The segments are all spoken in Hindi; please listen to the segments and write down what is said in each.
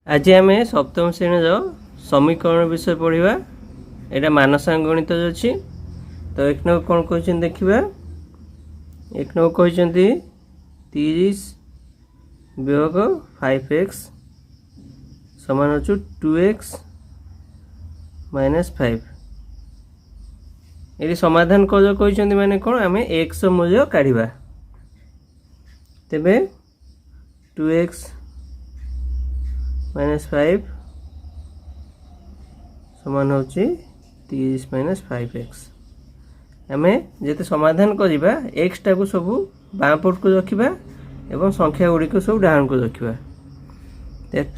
आज आम सप्तम श्रेणी समीकरण विषय पढ़ा। यहाँ मानसांग गणित अच्छी तो एक नंबर कौन कहते देखा। एक नंबर कहते 30 वियोग 5x समान हो 2x - 5। ये समाधान कर कहते माने कौन आम x मूल्य काढ़ा तेबे 2x - 5 समान हो 30 - 5x। आम जिते समाधान करवा एक्स टाक सब बाँ पट को रखा एवं संख्या गुड़िक सब डाण को रखा।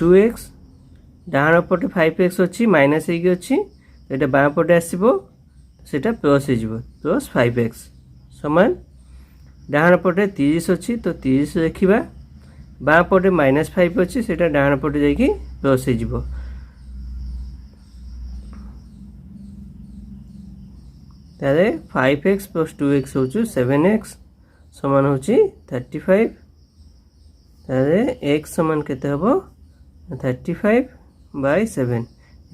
2x डाण पटे 5x अच्छी माइनस अच्छी ये बाँ पटे आसो सेटा प्लस हो प्लस 5x समान डाण पटे 30 अच्छी तो 30 देखा बाँ पटे -5 अच्छी से डाण पटे जाकि प्लस हो 5x + 2x हो 7x समान हो 35। x समान केते हबो 35/7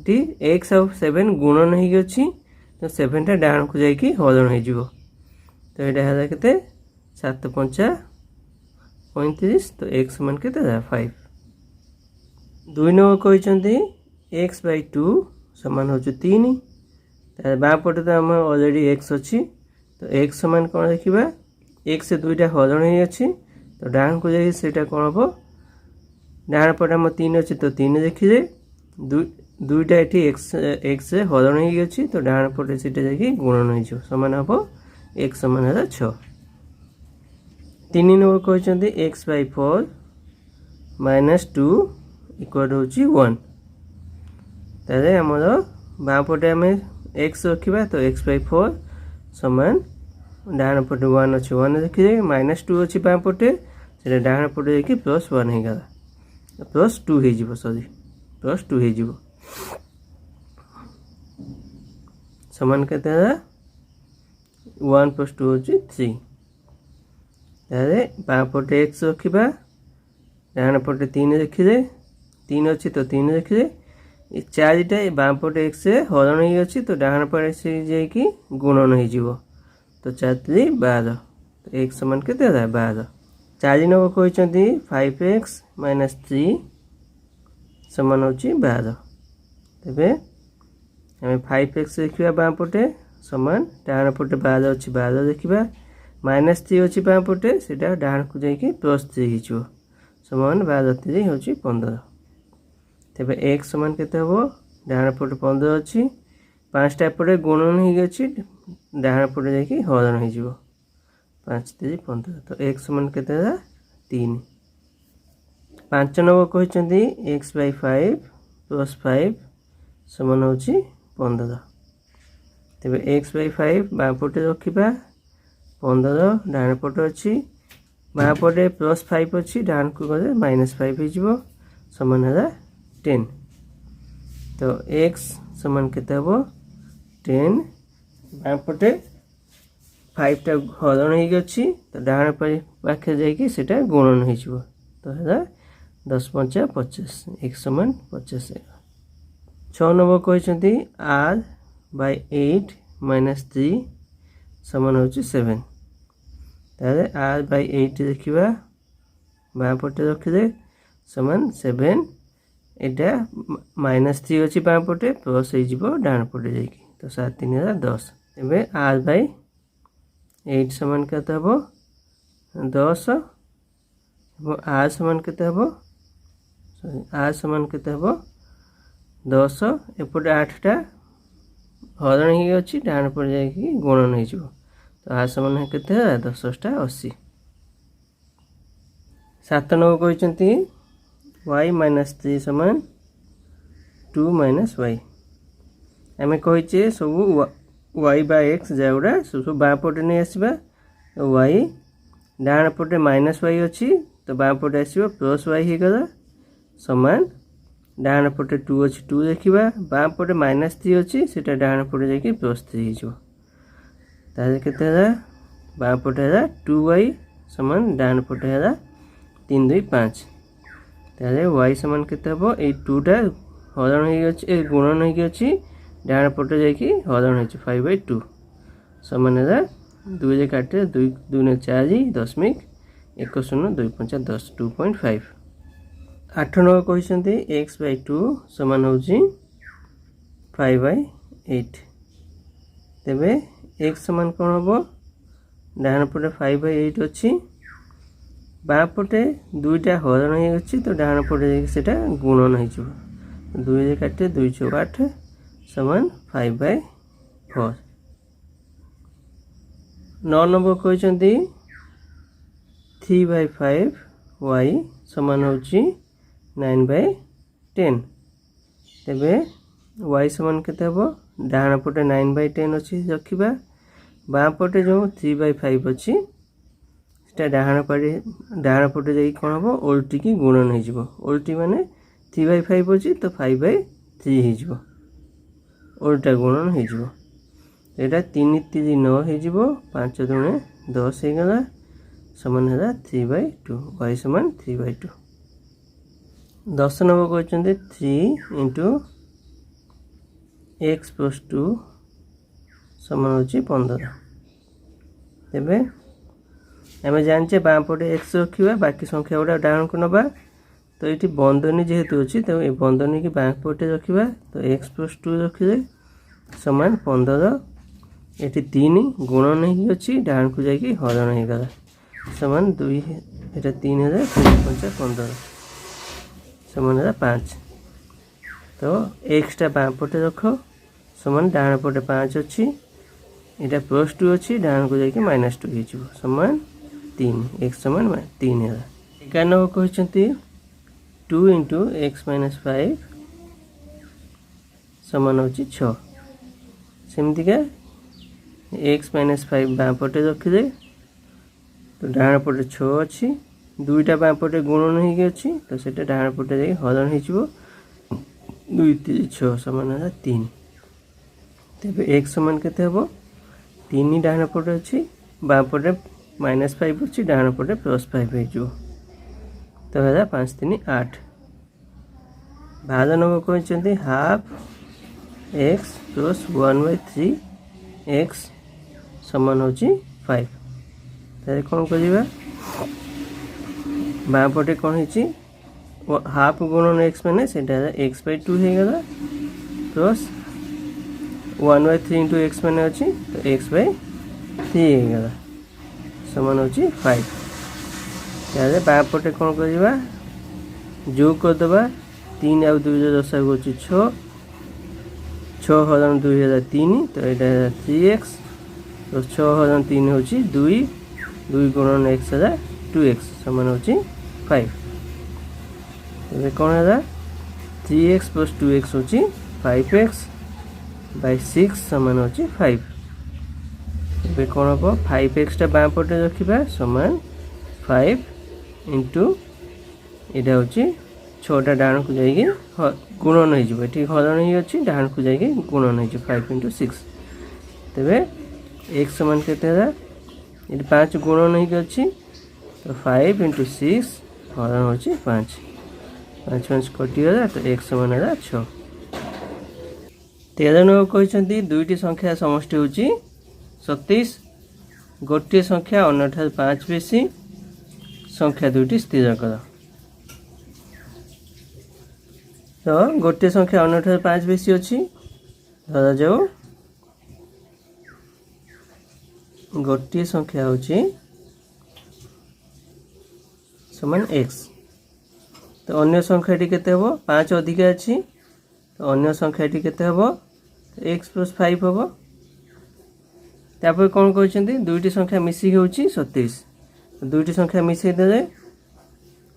ये x और 7 गुणन हो तो 7 टा डाण को जाकि हरण हो तो यहाँ है केते 7 × 5 = 35 तो x समान केते 5। 2 नंबर कहते x/2 समान हो 3। बाँ पटे तो आम अलरेडी x अच्छी तो x समान कौन देखा x से 2टा हरण हो तो डाण को जाए से कौन हम डाण पटे आम 3 अच्छी तो 3 देखिए 2टा ये x से हरण हो तो डाण पटे से गुणन हो समान हम x समान है 6। 3 नंबर कहते x/4 - 2 = 1। तारे आमर बाँ पटे आम x रखा तो x/4 समान डाण पटे 1 अच्छे 1 देखिए -2 अच्छी बाँ पटे से डाण पटे जाकि +1 होगा +2 हो सॉरी +2 हो समान केते 1 + 2 हो 3। तारे बाँ पटे x रखा डाण पटे 3 देखिए 3 अच्छी तो 3 देखिए 4टा बाँ पटे x से हरण हो तो डाण पटे से जाकि गुणन हो तो 4 × 3 = 12 तो x समान केते 12। 4 नंबर कहते 5x - 3 समान हो 12। तेबे आम 5x देखा बाँ पटे समान डाण पटे 12 अच्छी 12 देखा -3 अच्छी बाँ पटे से डाण को जाकि +3 हो समान 12 × 3 हो 15। तेबे x समान केते हबो डाण पटे 15 अच्छी 5टा पटे गुणन हो डाण पटे जाकि हरण हो 5 × 3 = 15 तो x समान केते 3। 5 नंबर कहते x/5 + 5 समान हो 15। तेबे x/5 बाँ पटे रखा 15 डाण पटे अच्छी बाँ पटे +5 अच्छी डाण को गले -5 हो समान है 10। तो x समान केते हबो 10 बाँ पटे 5टा हरण हो तो डाण पाखे जाकि सेटा गुणन हो तो है 10 × 5 = 50 x समान 50। 6 नंबर कहते r/8 - 3 समान हो 7। तारे r/8 देखा बाँ पटे रखिले समान 7 एटा -3 अच्छी बाँ पटे प्लस हो डाण पटे जाकि तो 7 × 3 = 10। तेबे r/8 समान केते हबो 10 r समान केते हबो r समान केते हबो 10 एपटे 8टा हरण हो डाण पटे जाकि गुणन हो तो r समान केते 10 × 8 = 80। 7 नंबर कहते y - 3 समान 2 - y। आम कहीचे सब y/x जाऊड़ा सब बाँ पटे नहीं आसवा y डाण पटे -y अच्छी तो बाँ पटे आसो +y होगला समान डाण पटे 2 अच्छी 2 देखा बाँ पटे -3 अच्छी से डाण पटे जाकि +3 हो ताले केते बाँ पटे 2y समान डाण पटे 3 × 2 = 5। ताले y समान केते हबो ए 2 टा हरण हो अछि ए गुणन हो अछि डाण पटे जाय कि हरण हो 5/2 समान है 2 जे काटे 2 2 ने 4 दशमिक 10 2.5 8 नंबर कहते x/2 समान हो 5/8 तेबे x समान कौन हम डाण पटे 5/8 अच्छी बाँ पटे 2टा हरण हो तो डाण पटे जाटा गुणन हो 2 जे काटे 2 × 8 समान 5/4 9 नंबर कहते 3/5 y समान हो 9/10 तेबे y समान केते हबो डाण पटे 9/10 अच्छी रखिबा बाँ पटे जो 3/5 अच्छी सेटा डाण पटे जाई कोन हबो उल्टी की गुणन हो जिवो उल्टी माने 3/5 अच्छी तो 5/3 हो जिवो उल्टा गुणन हो जिवो एटा 3 3 9 हो जिवो 5 दुणे 10 हो गला समान है 3/2 y समान 3/2 10 नंबर कहते 3 × x + 2 समान हो 15 तेबे आम जाने बाँ पटे x रखा बाकी संख्या गुड़ा डाण को नवा तो ये बंधनी जेहेतु अच्छी तो ये बंधनी की बाँ पटे रखा तो x + 2 रखिले समान 15 ये 3 गुणन ही अच्छी डाण को जाकि हरण हो गला समान 2 ये 3000 समान है 5 तो एक्सटा बाँ पटे रख समान डाण पटे 5 अच्छी यहाँ +2 अच्छी डाण को जाकि -2 हो समान 3 x समान 3 है 11 नंबर कहते 2 × x - 5 समान हो 6 सेमतिका x - 5 बाँ पटे रखिदे तो डाण पटे 6 अच्छी 2टा बाँ पटे गुणन हो तो सेटा डाण पटे जाकि हरण हो 2 3 6 समान है 3 तेबे x समान केते हबो 3 डाण पटे अच्छी बाँ पटे -5 अच्छी डाण पटे +5 हो तो है 5 3 8 12 नंबर कहते हाफ x + 1/3 x समान हो 5 तारे कौन करिबा बाँ पटे कौन हो हाफ गुणन x माने सेटा x/2 हो गला प्लस 1/3 × x माने अच्छी तो x/3 हो गला समान हो 5 तारे बाँ पटे कौन करिबा जोग कर दबा 3 और 2 10 हो 6 6 हरण 2 3 तो यहाँ 3x तो 6 हरण 3 हो 2 2 गुणन x 2x समान हो 5 ये कौन है 3x + 2x हो 5x/6 समान हो 5 ये कौन हम 5x टा बाँ पटे रखा समान 5 × यहाँ हूँ 6टा डाण को जाकि गुणन हो हरण ही अच्छी डाण को जाकि गुणन हो 5 × 6 तेबे x समान केते ये 5 गुणन हो अच्छी तो 5 × 6 हरण हो 5 5 5 कटिगला तो x समान है 6 13 नंबर कहते 2टी संख्या समष्टि हूँ 27 गोटे संख्या अन्य 5 बेसी संख्या 2टी स्थिर कर तो गोटे संख्या अन्य 5 बेसी अच्छी धरा जाओ गोटे संख्या हूँ समान x तो अन्य संख्याटी केते हबो 5 अधिक अच्छी तो अन्य संख्याटी केते हबो x + 5 हबो तापर कौन कहते 2टी संख्या मिसिक हूँ 27 दुईटी संख्या मिसई दे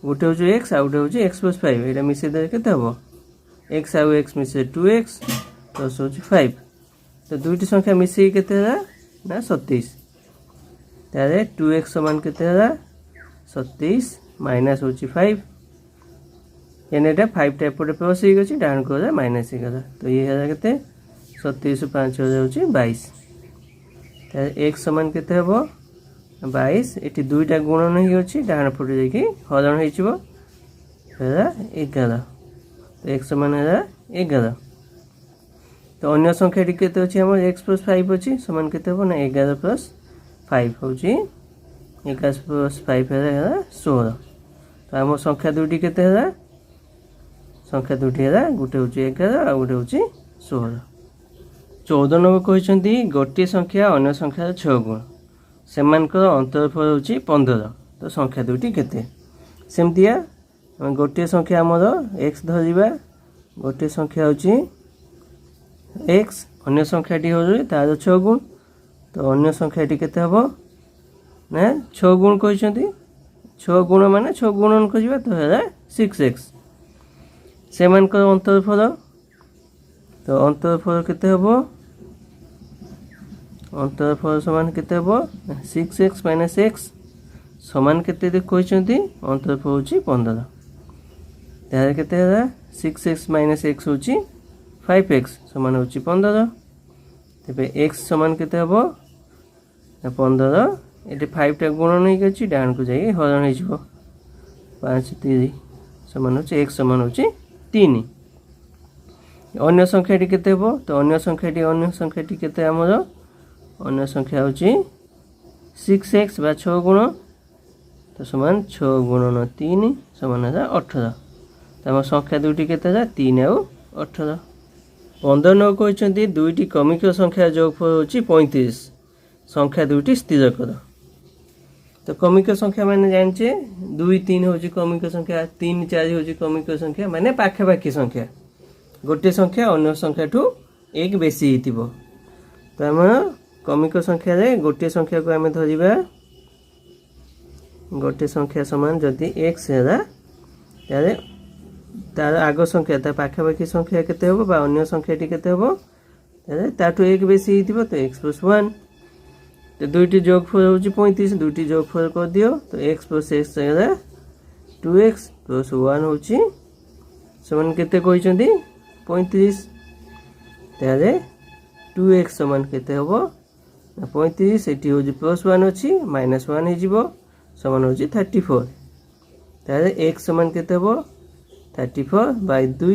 गोटे हूँ एक्स आउ गोटे हूँ x + 5 यहाँ मिसई दे के एक्स आउ एक्स मिसे 2x प्लस हूँ 5 तो दुईटी संख्या मिसई के ना 27 तारे 2x समान के 27 माइनस हूँ 5 यानी 5 टाइप पटे प्लस हो गई डाण को माइनस हो गला तो ये है के 27 5 हो जाए 22 x समान के 22 ये दुईटा गुणन ही अच्छी डाण पटे जाकि हरण हो है 11 तो x समान है 11 तो अन्य संख्याटी केते अछि हमर x + 5 अछि समान केते हो ना 11 + 5 होछि 11 + 5 है 16 तो हम संख्या दुटी केते है संख्या दुटी है गुटे होछि 11 आ गुटे होछि 16 14 नंबर कहछंती गोटे संख्या अन्य संख्या 6 गुण सेमानकर अंतरफल होछि 15 तो संख्या दुटी केते सेमतिया गोटे संख्या हमर x धरिबा गोटे संख्या होछि x अन्य संख्याटी हो तार 6 गुण तो अन्य संख्याटी केते हबो ना 6 गुण कहछंती 6 गुण माने 6 गुणन करिबा तो है 6x सेमानकर अंतरफल तो अंतरफल केते हबो अंतरफल समान केते हबो 6x - x समान केते दे कहछंती अंतरफल होछि 15 तार केते है 6x - x होछि 5x समान होछि 15 तेबे x समान केते हबो 15 एटे 5 टा गुणन नै गछि डान को जाई हरण हे जिवो 5 3 समान होछि x समान होछि 3 अन्य संख्याटी केते हबो तो अन्य संख्याटी केते हमर अन्य संख्या होछि 6x बा 6 गुण तो समान 6 गुणन 3 समान है 18 तो हम संख्या दुटी केते है 3 आ 18 15 न कहछंती दुईटी क्रमिक संख्या जोगफल होछि 35 संख्या दुईटी स्थिर कर तो क्रमिक संख्या माने जानछे 2 3 होछि क्रमिक संख्या 3 4 होछि क्रमिक संख्या माने पाखापाखी संख्या गोटे संख्या अन्य संख्या ठू एक बेसी हितिबो तो हम क्रमिक संख्या रे गोटे संख्या को हमें धरिबा गोटे संख्या समान जदि x हैला तारे तार आग संख्या ता पाखापाखी संख्या केते होबो बा अन्य संख्याटी केते होबो तारे ताटू एक बेसी हितिबो तो x + 1 तो दुईटी जोगफल होछि 35 दुईटी जोगफल कर दियो तो x + x हैला 2x + 1 होछि समान केते कहछंती 35 तारे 2x समान केते होबो 35 एटी होछि +1 अछि -1 हे जिवो समान होछि 34 तारे x समान केते होबो 34/2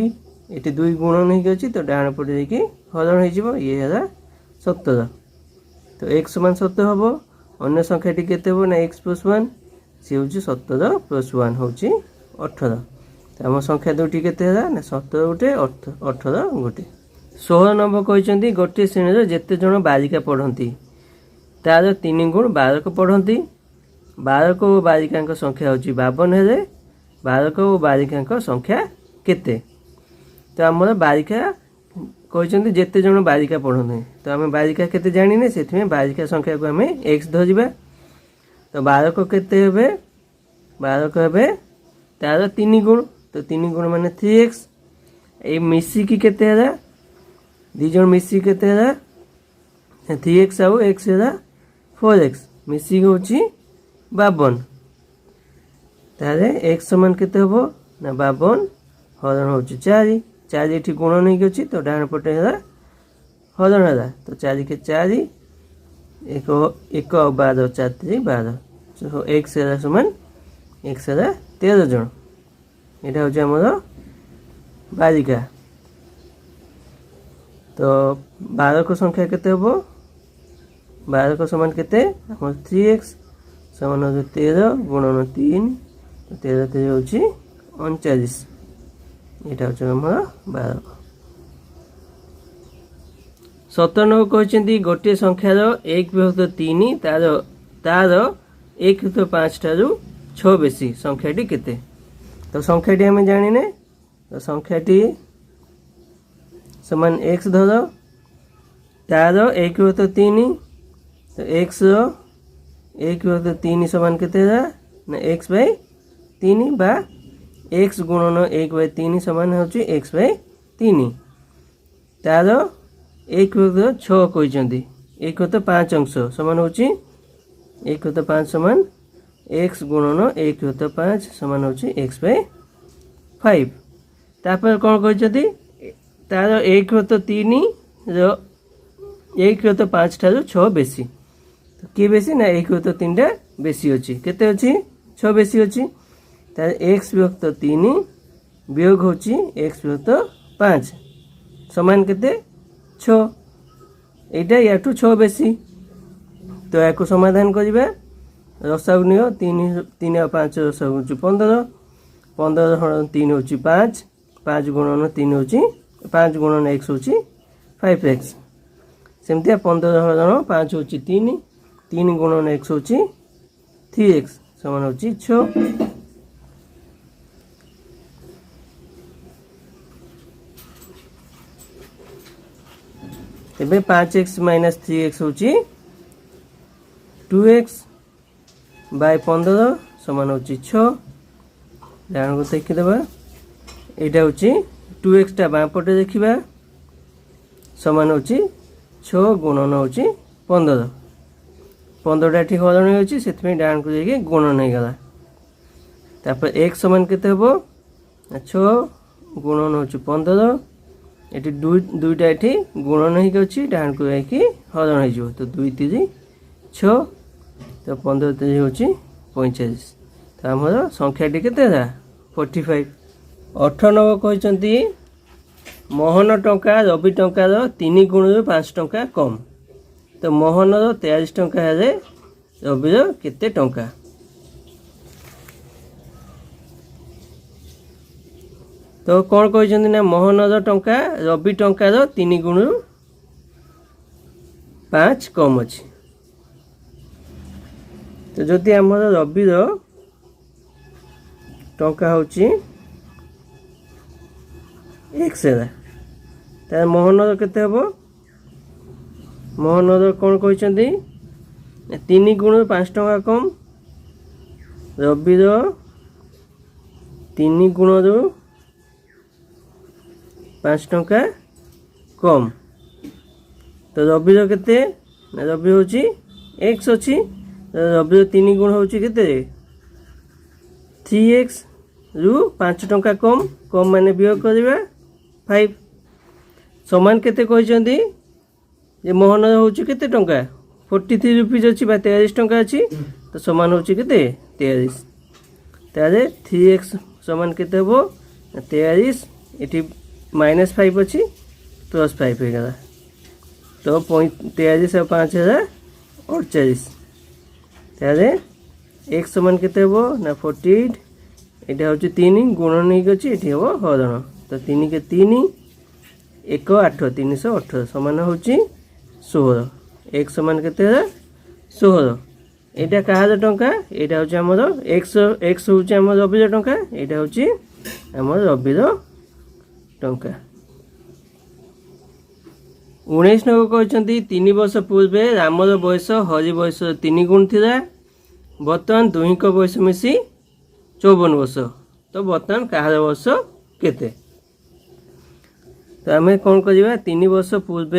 एटी 2 गुणन हे गछि तो डाण पटे देखि हरण हे जिवो ये हैला 17 तो x समान 17 होबो अन्य संख्याटी केते होबो ना x + 1 से होछि 17 + 1 होछि 18 तो हम संख्या दुटी केते हैला ना 17 गुटे 18 गुटे 16 नंबर कहछंती गोटे श्रेणी रे जेते जण बालिका पढंती तार 3 गुण बालक पढंती बालक और बालिकांक संख्या होछि 52 हेले बालक और बालिकांक संख्या केते तो हमर बालिका कहछंती जेते जण बालिका पढंती तो हम बालिका केते जानिने सेथमे बालिका संख्या को हमें x धरिबा तो बालक केते हेबे बालक हेबे तार 3 गुण तो 3 गुण माने 3x ए मिसी की केते हैला दी जण मिसी केते हैला 3x आउ x हैला 4x मिसी होछि 52 तारे x समान केते होबो ना 52 हरण होछि 4 4 एठी गुण नै गछि तो डान पटे हैला हरण हैला तो 4 के 4 1 1 12 4 3 12 तो x हैला समान x हैला 13 जण एटा होछि हमर बालिका तो बालक संख्या केते होबो बालक समान केते हमर 3x समान हो 13 गुणन 3 तो 13 3 होछि 39 एटा होछि हमर बालक 17 कहछंती गोटे संख्यार 1/3 तार 1/5 ठारू 6 बेसी संख्याटी केते तो संख्याटी हमें जानिने तो संख्याटी समान x धरो तार 1/3 तो x 1/3 समान केते है ना x/3 बा x गुणन 1/3 समान होछि x/3 तार 1/6 कहछंती 1/5 अंश समान होछि 1/5 समान x गुणन 1/5 समान होछि x/5 तापर कोन कहछंती तार 1/3 रो 1/5 ठारू 6 बेसी तो की बेसी ना 1/3 टा बेसी अछि केते अछि 6 बेसी अछि तार x/3 वियोग होची एक्स विभक्त 5 समान केते 6 एटा या टू 6 बेसी तो या को समाधान करिबा रसाउ नियो 3 और 5 रसाउ होची 15 15 हरण 3 होची 5 5 गुणन 3 होची 5 गुणन x होची 5x सेमतिया 15 हरण 5 होची 3 3 गुणन x होची 3x समान होची 6 तेबे 5x माइनस 3x होची 2x बाय 15 समान होची 6 जान को देखि देबा एटा होची 2x टा बाम पटे देखिबा समान होची 6 गुणन होची 15 15 टा ठीक हरण होची सेतमे डान को देखि गुणन नै गला तापर x समान केते हबो 6 गुणन होची 15 एटी दुईटा एटी गुणन ही अछि डान को कि हरण हो जो तो 2 3 6 तो 15 3 होची 45 तो हमर संख्याटी केते था 45 98 कहचंती मोहन टंका रवि टंका 3 गुण 5 टंका कम तो मोहन 43 टंका है रवि केते टंका तो कौन कहते ना मोहन टंका रवि टंकार 3 गुण 5 कम अच्छी तो जदि आम रवि टंका हूँ एक्स है मोहन केते हम मोहन कौन कहते 3 गुण 5 टंका कम रवि 3 गुण 5 टंका कम तो रवि केते रवि होची x अच्छी रवि 3 गुण होची केते 3x रु 5 टंका कम कम माने वियोग करबा 5 समान केते कहचंदी जे मोहन होची केते टंका 43 रुपीज अच्छी बा 43 टंका अच्छी तो समान होची केते 43 तारे 3x समान केते हो 43 एटी -5 अच्छी +5 हो गला तो 43 और 5 48 तारे एक समान केते हो ना 48 एटा होची 3 गुणन ही गछि एठी हो हरण तो 3 के 3 1 8 318 समान होची 16 एक समान केते 16 एटा कहार टंका एटा होची हमर x होची हमर रवि टंका एटा होची हमर रवि टंका 19 नंबर कहते 3 वर्ष पूर्व रामर बयस हरि बयस 3 गुण थिला बर्तमान दुही को बयस मिसी 54 वर्ष तो बर्तमान कहार वर्ष केते तो आम कौन करिबा 3 वर्ष पूर्व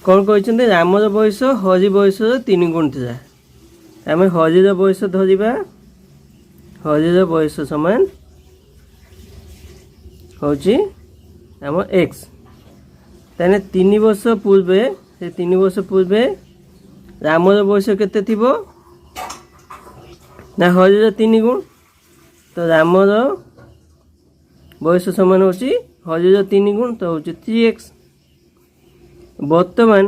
कौन कहते रामर बयस हरि बयस 3 गुण थिला आम हरिर बयस धरिबा हरिर बयस समान होची आम एक्स ताने 3 वर्ष पूर्व से 3 वर्ष पूर्व रामर बयस केते थिबो ना हरिर 3 गुण तो रामर बयस समान होची हरिर 3 गुण तो होची 3x वर्तमान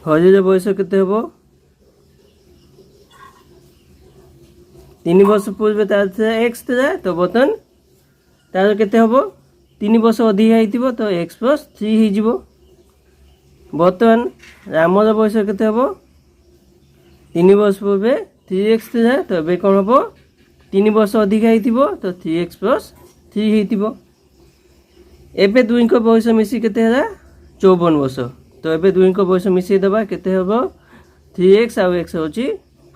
हरिर बयस केते हबो 3 वर्ष पूर्व तार एक्स था तो बर्तमान तार केते हबो 3 वर्ष अधिक होइतिबो तो x + 3 हो जिवो बर्तमान रामर बयस केते हबो 3 वर्ष पूर्व 3x था तो बे कोन हबो 3 वर्ष अधिक होइतिबो तो 3x + 3 होइतिबो एबे दुई को बयस मिसी केते हला 54 वर्ष तो एबे दुई को बयस मिसी दबा केते हबो 3x और x होची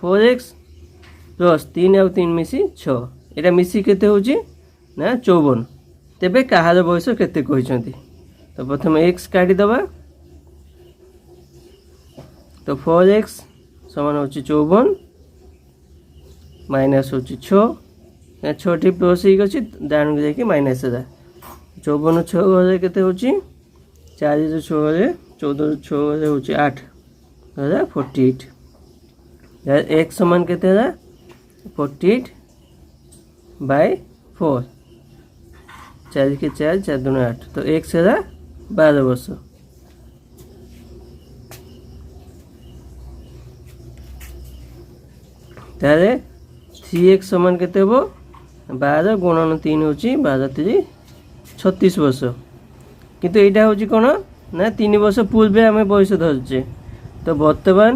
4x प्लस 3 और 3 मिसी 6 एटा मिसी केते होची ना 54 तेबे कहार बयस केते कहिसंती तो प्रथम x काटी दबा तो 4x समान होची 54 माइनस होची 6 6 टी प्लस ही गछि डान को देखि माइनस दा 54 6 गले केते होची 4 6 गले 14 6 गले होची 8 48 x समान केते 48 बाय 4 4 के 4 4 2 8 तो x है 12 वर्ष। तारे 3x समान केते हो 12 गुणन 3 होची 12 3 36 वर्ष। किंतु एटा होची कोन ना 3 वर्ष पूर्वे आमे बयस धरचे तो वर्तमान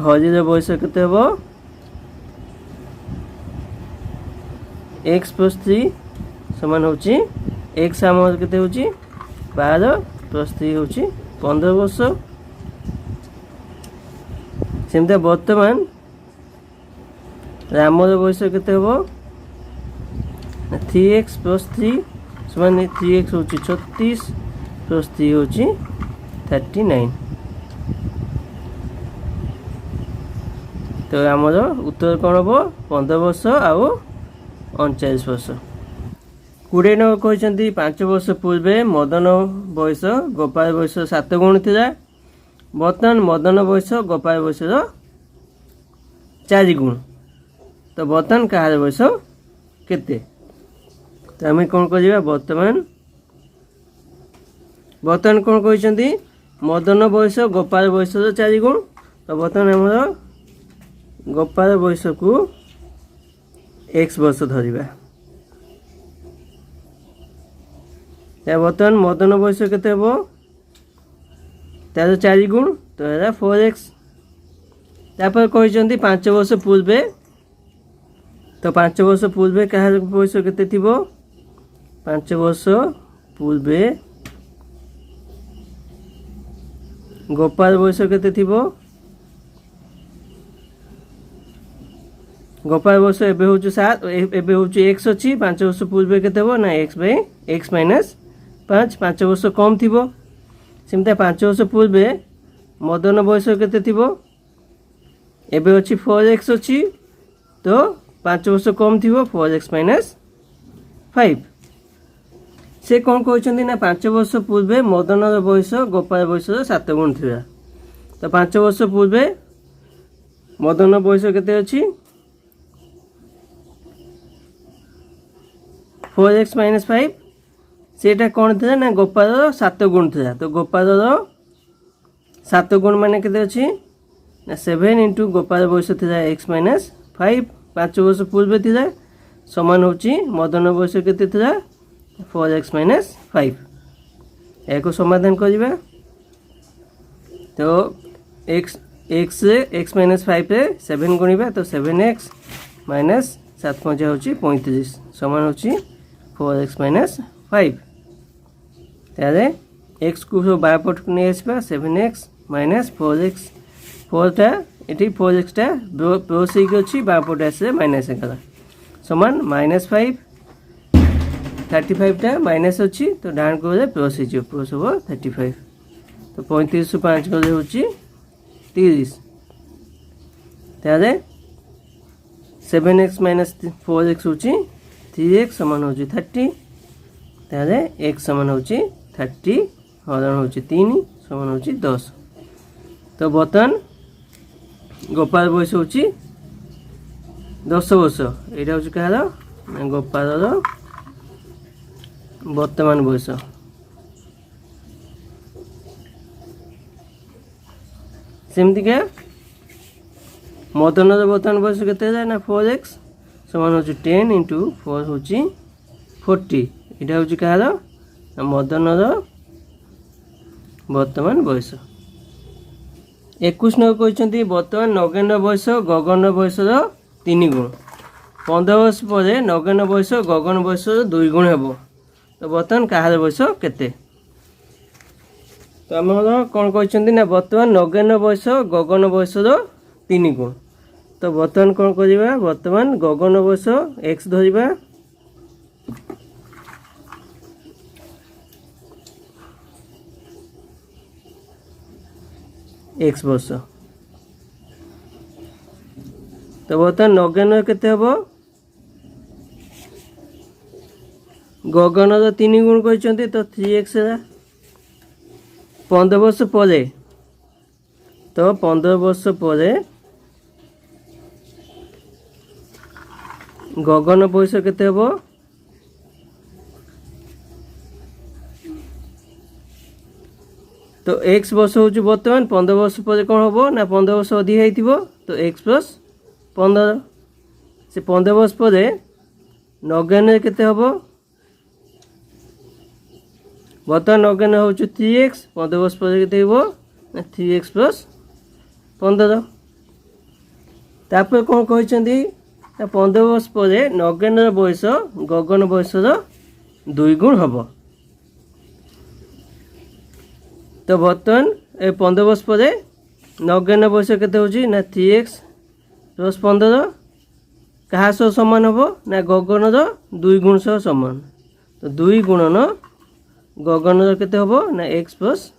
हजिर बयस केते हो x + 3 समान होची x आमर केते होची 12 + 3 होची 15 वर्ष। सेमता वर्तमान रामर बयस केते हो 3x + 3 समान 3x होची 36 + 3 होची 39। तो आमर उत्तर कौन हम 15 वर्ष आउ 39 वर्ष। 20 नंबर कहते 5 वर्ष पूर्वे मदन बयस गोपाल बयस 7 गुण था बर्तमान मदन बयस गोपाल बयस 4 गुण तो बर्तमान कहार बयस केते तो आम कौन कर बर्तमान कौन कहते मदन बयस गोपाल बयस 4 गुण तो बर्तमान आम गोपाल बयस को x वर्ष धरिबा बर्तमान मदन बयस केते हो 4 गुण तो 4x। तापर कहते 5 वर्ष पूर्वे तो 5 वर्ष पूर्वे कहार बयस केते थिबो 5 वर्ष पूर्वे गोपाल बयस केते थिबो गोपाल वर्ष एबे होची 7 एबे होची x अछि 5 वर्ष पूर्वे केते हो ना x - 5 5 वर्ष कम थिबो सेमता 5 वर्ष पूर्वे मदन बयस केते थिबो एबे अछि 4x अछि तो 5 वर्ष कम थिबो 4x - 5 से कौन कहते ना 5 वर्ष पूर्वे मदन बयस गोपाल बयस 7 गुण थिबा तो 5 वर्ष पूर्वे मदन बयस केते अछि 4x - 5 सेटा कौन था ना गोपाल 7 गुण था तो गोपाल 7 गुण माने केते अछि ना 7 इंटू गोपाल बयस था x - 5 5 वर्ष पूर्वे था समान होची मदन बयस केते था 4x - 5 एको समाधान करिबा तो x x - 5 रे 7 गुणिबा तो 7x - 7 5 होची 35 समान होची 4x - 5 तारे x को सब बारपट नहीं आसपा 7x - 4x 4टा ये 4x टा प्लस होगी बारपट आसे -11 समान -5 35 टा माइनस अच्छी तो डाण को प्लस हो प्लस हम 35 तो 35 5 गले हूँ 30 तारे 7x - 4x हूँ 3x समान हूँ 30 तारे x समान हूँ 30 हरण हूँ 3 समान हूँ 10 तो बर्तमान गोपाल बयस हूँ 10 वर्ष यहाँ हूँ कह गोपाल वर्तमान बयस सेमती क्या मदन बर्तमान बयस के ना 4x समान हूँ 10 इंटू 4 हूँ 40 यहाँ हूँ कह मदन वर्तमान बयस 21 नंबर कहते बर्तमान नगेन्द्र बयस गगन बयस 3 गुण 15 वर्ष पर नगेन्द्र बयस गगन बयस 2 गुण हे तो बर्तमान कहार बयस केते तो आम कौन कहते ना बर्तमान नगेन्द्र बयस गगन बयस 3 गुण तो बर्तमान कौन करवा बर्तमान गगन बयस x धरिबा x वर्ष तो बर्तमान नगेन्द्र केते हम गगनर 3 गुण कहते तो 3x है 15 वर्ष पर तो 15 वर्ष पर गगन बयस केते हबो तो x वर्ष हूँ बर्तमान 15 वर्ष पर कौन हम ना 15 वर्ष अधिक हो तो x प्लस 15 से 15 वर्ष पर नगेन केते हम बर्तमान नगेन हूँ 3x 15 वर्ष पर केते हो ना 3x प्लस 15 तापर कौन कहते 15 वर्ष पर नगेन बयस गगन बयसर 2 गुण हम तो बर्तमान 15 वर्ष पर नगेन बयस केते होची ना 3x प्लस 15 क्या सह सामान हम ना गगनर 2 गुण सह सामान तो 2 गुणन गगनर केते हम ना x प्लस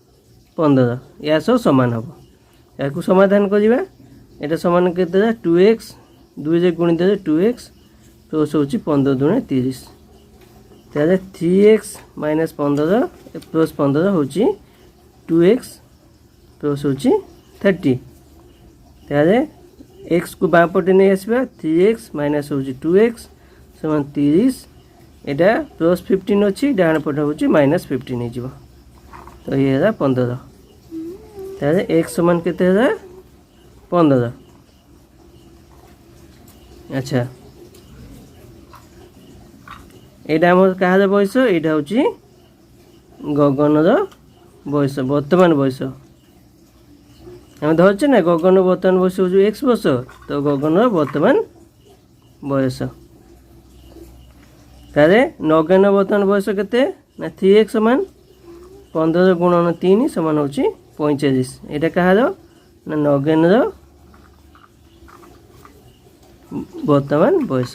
15 या सह सामान हम या समाधान करिबा एटा समान केते 2x 2 जे गुणित 2x प्लस होची 15 दुणे 30 ताले 3x माइनस 15 प्लस 15 होची 2x प्लस होची 30 ताले x को बाम पटे नहीं आसबा 3x माइनस होची 2x समान 30 एटा प्लस 15 अछि डाण पटे होची माइनस 15 नै जिवो तो ये है 15 ताले x समान केते है 15 अच्छा एटा हमर कहा बयस एटा होची गगनर बयस वर्तमान बयस हम धरचे ना गगन वर्तमान बयस हो x वर्ष तो गगनर वर्तमान बयस तारे नगेन वर्तमान बयस केते ना 3x समान 15 गुणन 3 समान होची 45 एटा कहा ना नगेनर वर्तमान बयस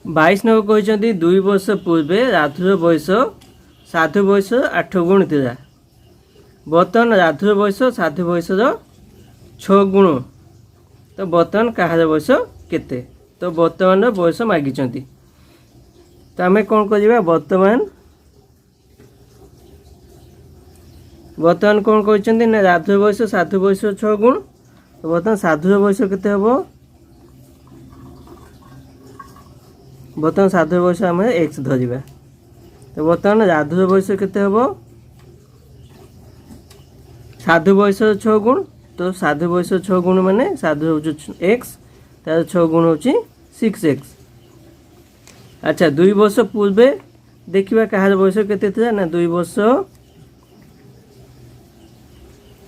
22 नंबर कहते 2 वर्ष पूर्वे राधुर बयस साधु बयस 8 गुण था बर्तमान राधुर बयस साधु बयस 6 गुण तो बर्तमान कहार बयस केते तो बर्तमान बयस मागिचंती तो आम कौन करिबा बर्तमान कौन कहते ना राधुर बयस साधु बयस 6 गुण तो बर्तमान साधुर बयस केते हबो बर्तमान साधु बयस आम x धरिबा तो बर्तमान राधुर बयस केते हबो साधु बयस 6 गुण तो साधु बयस 6 गुण माने साधु हो x तार 6 गुण होची 6x अच्छा 2 वर्ष पूर्वे देखिबा कहार बयस केते था ना 2 वर्ष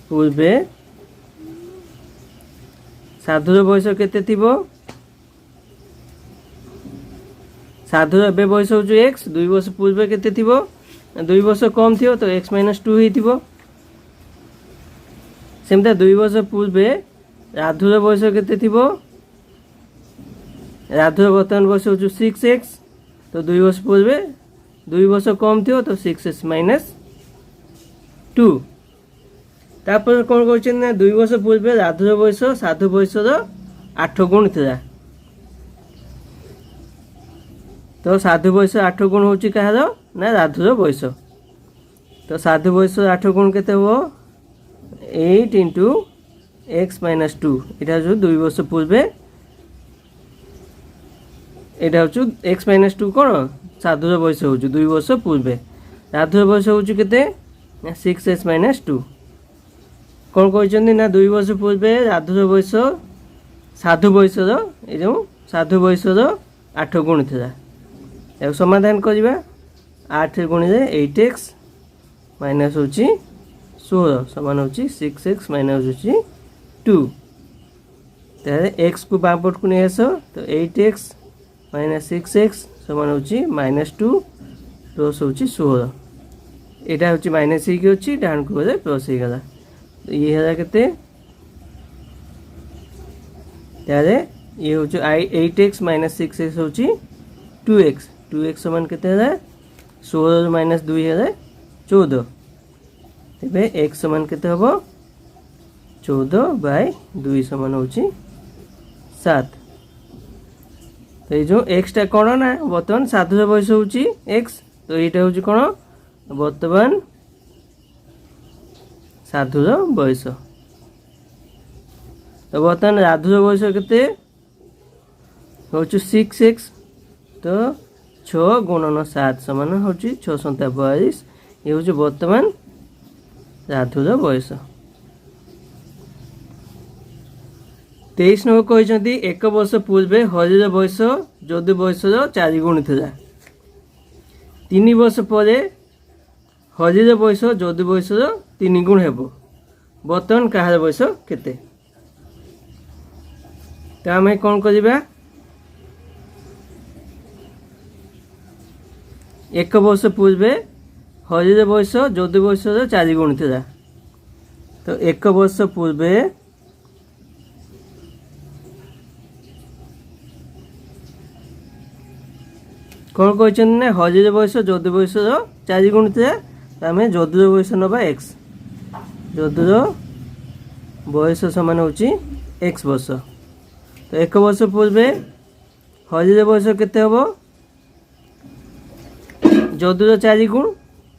पूर्वे साधुर बयस केते थिबो साधुर एबे बयस हो x 2 वर्ष पूर्वे केते थिबो 2 वर्ष कम थियो तो x - 2 हिथिबो सेमता 2 वर्ष पूर्वे राधुर बयस केते थिबो राधुर वर्तमान बयस हो 6x तो 2 वर्ष पूर्वे 2 वर्ष कम थियो तो 6x - 2 तापर कौन कहते ना 2 वर्ष पूर्वे राधुर बयस साधु बयसर 8 गुण था तो साधु बयस 8 गुण होची कहार ना राधुर बयस तो साधु बयस 8 गुण केते हो 8 इंटू x - 2 इटा जो 2 वर्ष पूर्वे एटा हो x - 2 कौन साधुर बयस हो 2 वर्ष पूर्वे राधुर बयस हो केते 6x - 2 कौन कहते ना 2 वर्ष पूर्वे राधुर बयस साधु बयसर ए साधु बयसर 8 गुण था या समाधान करिबा 8 गुणिले 8x माइनस होची 16 समान होची 6x माइनस होची 2 तारे x को बाम पट को नै आसो तो 8x माइनस 6x समान होची -2 प्लस होची 16 एटा होची माइनस ही होची डान को बले प्लस ही गला तो ये हला केते तारे ये होची 8x माइनस 6x होची 2x 2x समान केते हला 16 माइनस 2 हला 14 तेबे x समान केते हबो 14/2 समान होची 7 तो ये जो एक्सटा कौन ना बर्तमान साधुर बयस हूँ एक्स तो यहाँ हूँ कौन बर्तमान साधुर बयस तो बर्तमान राधुर बयस केते हूँ 6x तो 6 गुणन 7 समान हूँ 6 संता 42 ये हूँ बर्तमान राधुर बयस 23 नंबर कहते एक वर्ष पूर्वे हरिर बयस जदु बयस 4 गुण था 3 वर्ष पर हरिर बयस जदु बयस 3 गुण हेब बर्तमान कहार बयस केते तो आम कौन करवा एक वर्ष पूर्वे हरिर बयस जदु बयस 4 गुण था तो एक वर्ष पूर्वे कौन कहते ना हरिर बयस जदु बयस 4 गुण था तो आम जदुर बयस नवा एक्स जदुर बयस समान हूँ एक्स वर्ष तो एक वर्ष पूर्वे हरिर बयस केते हम जदुर 4 गुण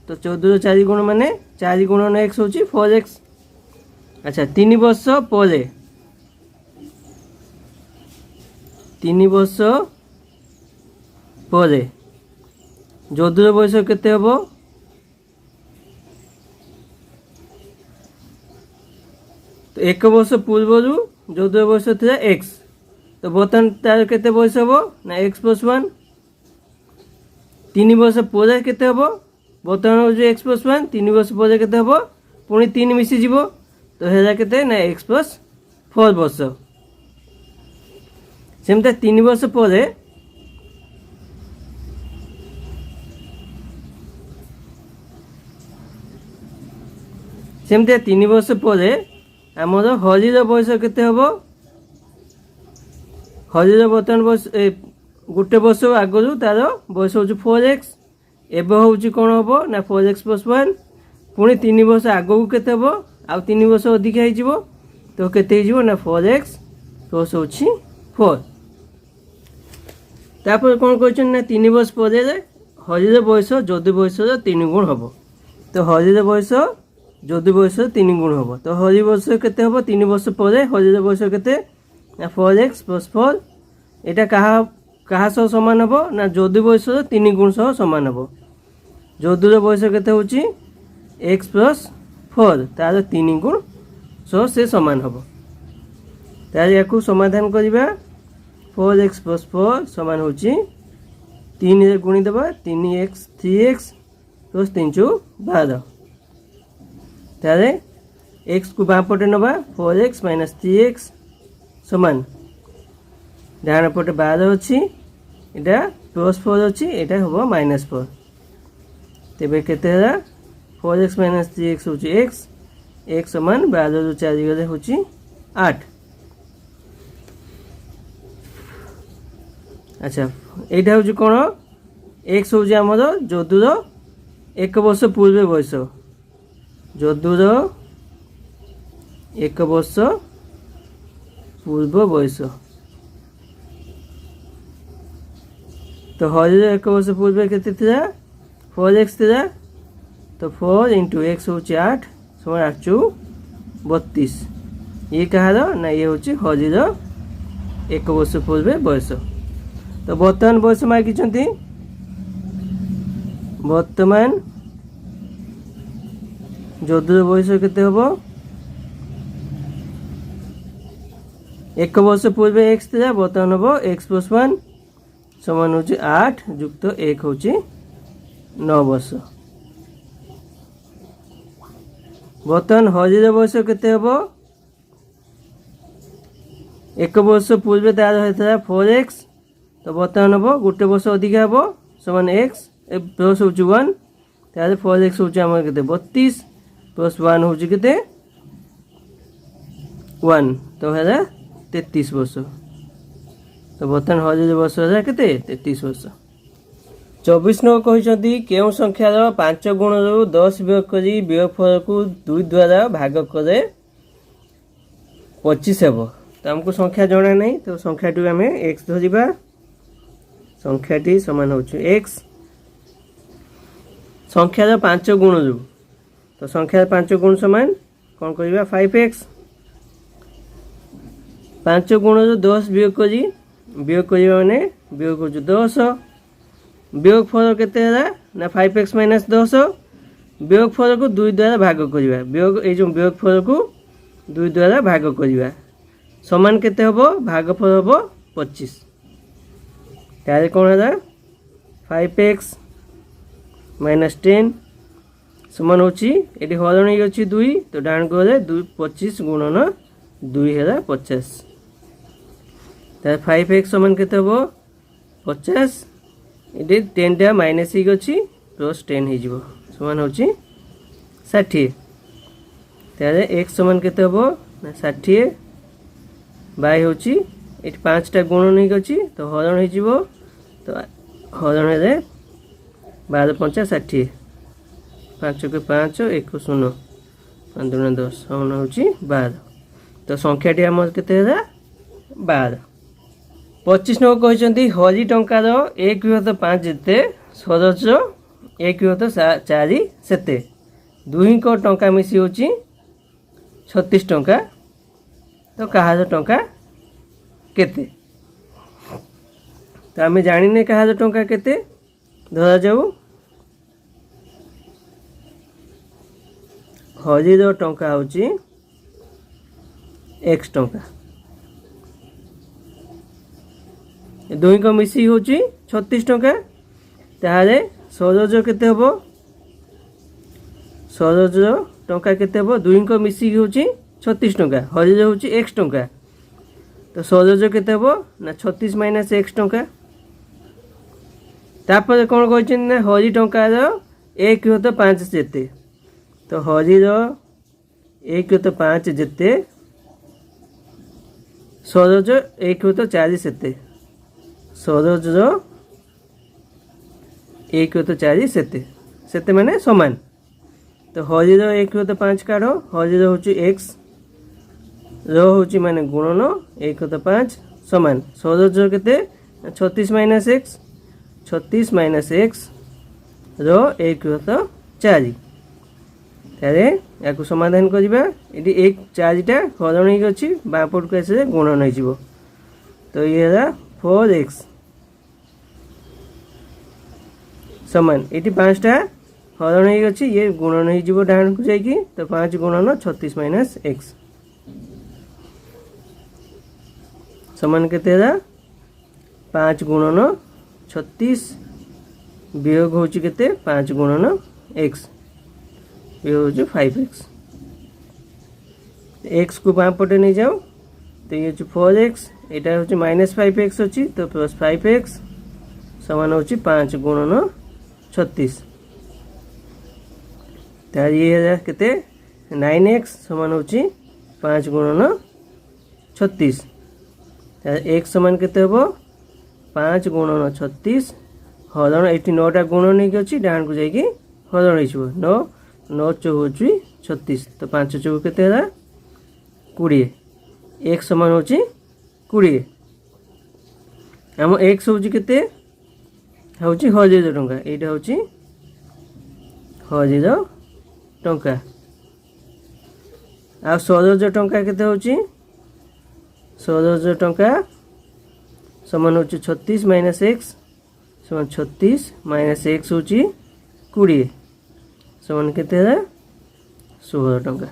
तो जदुर 4 गुण माने 4 गुणन एक्स हूँ 4x अच्छा 3 वर्ष पर 3 वर्ष पर जदुर बयस केते हम तो एक वर्ष पूर्वर जदुर बयस था एक्स तो बर्तमान तार केते बयस हम ना एक्स प्लस 1 3 वर्ष पर केते हम बर्तमान हूँ एक्स प्लस 1 3 वर्ष पर केते हम पुणी 3 मिसीज तो है केते ना एक्स प्लस 4 वर्ष सेमता 3 वर्ष पर सेमती 3 वर्ष पर आमर हरिर बयस केते हम हरिर बर्तमान बयस गोटे वर्ष आगु तार बयस हूँ 4x एवं हूँ कौन हम ना 4x प्लस 1 पुणी 3 वर्ष आगू केते हम आउ 3 वर्ष अधिक हो तो केते ना 4x प्लस हूँ 4 तापर कौन कहते ना 3 वर्ष पर हरिर बयस जदु बयस 3 गुण हम तो हरिर बयस जदु बयस 3 गुण हम तो हरि बयस केते हम 3 वर्ष पर हरिर बयस केते 4x प्लस 4 यहाँ क्या सह सामान हम ना जदु बयस 3 गुण सह सामान हम जदुर बयस केते हूँ एक्स प्लस 4 तार 3 गुण सह से सामान हम तार या समाधान करवा 4x प्लस 4 सामान हूँ 3 गुणी देवा 3x 3x प्लस 3 × 12 तारे एक्स को बाँ पटे नवा 4x माइनस 3x समान डाण पटे 12 अच्छी यहाँ प्लस 4 अच्छी यहाँ हम माइनस 4 तेरे केते 4x माइनस 3x हूँ x समान 12 ରୁ 4 गले हूँ 8 अच्छा यहाँ हूँ कौन x हूँ आमर जदुर 1 वर्ष पूर्व बयस जदुर 1 वर्ष पूर्व बयस तो हरिर 1 वर्ष पूर्व केते था 4x था तो 4 इंटू एक्स हूँ 8 समान 8 × 32 ये कहार ना ये हूँ हरिर 1 वर्ष पूर्व बयस तो बर्तमान बयस मागिं बर्तमान जदुर बयस केते हम 1 वर्ष पूर्व एक्स था बर्तमान हम एक्स प्लस 1 समान हूँ 8 युक्त 1 हूँ 9 वर्ष बर्तमान हरिर बयस केते हम 1 वर्ष पूर्व तार होता 4x तो बर्तमान हम गोटे वर्ष अधिक हम समान x प्लस हूँ 1 तार 4x हूँ आम के 32 प्लस 1 हूँ के 1 तो है 33 वर्ष तो बर्तमान हरिर वर्ष है के 33 वर्ष 24 नंबर कहते केउं संख्यार 5 गुण 10 वियोग करी वियोगफल को 2 द्वारा भाग करे 25 हेब तो आमको संख्या जना नहीं तो संख्या आम एक्स धरिबा संख्याटी समान होची x संख्यार 5 गुण जो तो संख्यार 5 गुण समान कौन करवा 5x 5 गुण जो 10 वियोग करी माने वियोग हो 10 वियोग फल केते ना 5x माइनस 10 वियोग फल को 2 द्वारा भाग करवा वियोग ए जो वियोग फल को 2 द्वारा भाग करवा समान केते हबो भागफल हबो 25 तारे कौन है 5x माइनस 10 समान होची एटी हरण ही अछि 2 तो डाण को 25 गुणन 2 है 50 तारे 5x समान केते हबो 50 एटी 10 टा माइनस ही अछि प्लस 10 ही जिवो समान होची 60 तारे x समान केते हबो ना 60 बाय होची एटी 5 टा गुण नहीं अछि तो हरण ही जिवो तो हरण रे 12 5 60 5 के 5 1 0 5 दूना 10 हरण होची 12 तो संख्याटी हमर केते है 12 25 नंबर कहचंती हरी टंकार 1/5 जेते सरज 1/4 सेते दुही को टंका मिसी होची 36 टंका तो कहार टंका केते तो आम जाने कहार टंका केते धरा जाऊ हरीर टंका होची x टंका दुई को मिसी होची 36 टंका तारे सरज केते हबो सरज टंका केते हबो दुई को मिसी होची 36 टंका हरीर होची x टंका तो सरज केते हबो ना 36 माइनस x टंका तापर कौन कहछन ना हरी टंकार 1/5 जेते तो हरीर 1/5 जेते सरज 1/4 सेते सरज 1/4 सेते सेते माने समान तो हरीर 1/5 काढो हरीर होची x रो होची माने गुणन 1/5 समान सरज केते 36 माइनस x 36 माइनस x रो 1/4 तारे याकु समाधान करिबा एडी 1 4 टा हरण ही अछि बापट को एसे गुणन हो जिवो तो ये है 4x समान एटी 5 टा हरण ही अछि ये गुणन हो जिवो डाहन को जाई की तो 5 गुणन 36 माइनस x समान केते 5 गुणन 36 वियोग होची केते 5 गुणन x वियोग होची 5x x को बाम पटे नहीं जाओ तो ये 4x एटा होची माइनस 5x होची तो प्लस 5x समान होची 5 गुणन 36 तार ये केते 9x समान होची 5 गुणन 36 तार x समान केते हबो 5 गुणन 36 हरण एटी 9 टा गुण नहीं अछि डान को जाई की हरण हिसबो 9 9 चौची 36 तो 5 चौ केते हला 20 x समान होची 20 हम x होची केते होची 1000 टंका एटा होची 1000 टंका आ 16000 टंका केते होची 16000 टंका समान होची 36 माइनस x समान 36 माइनस x होची 20 समान केते 16 टंका।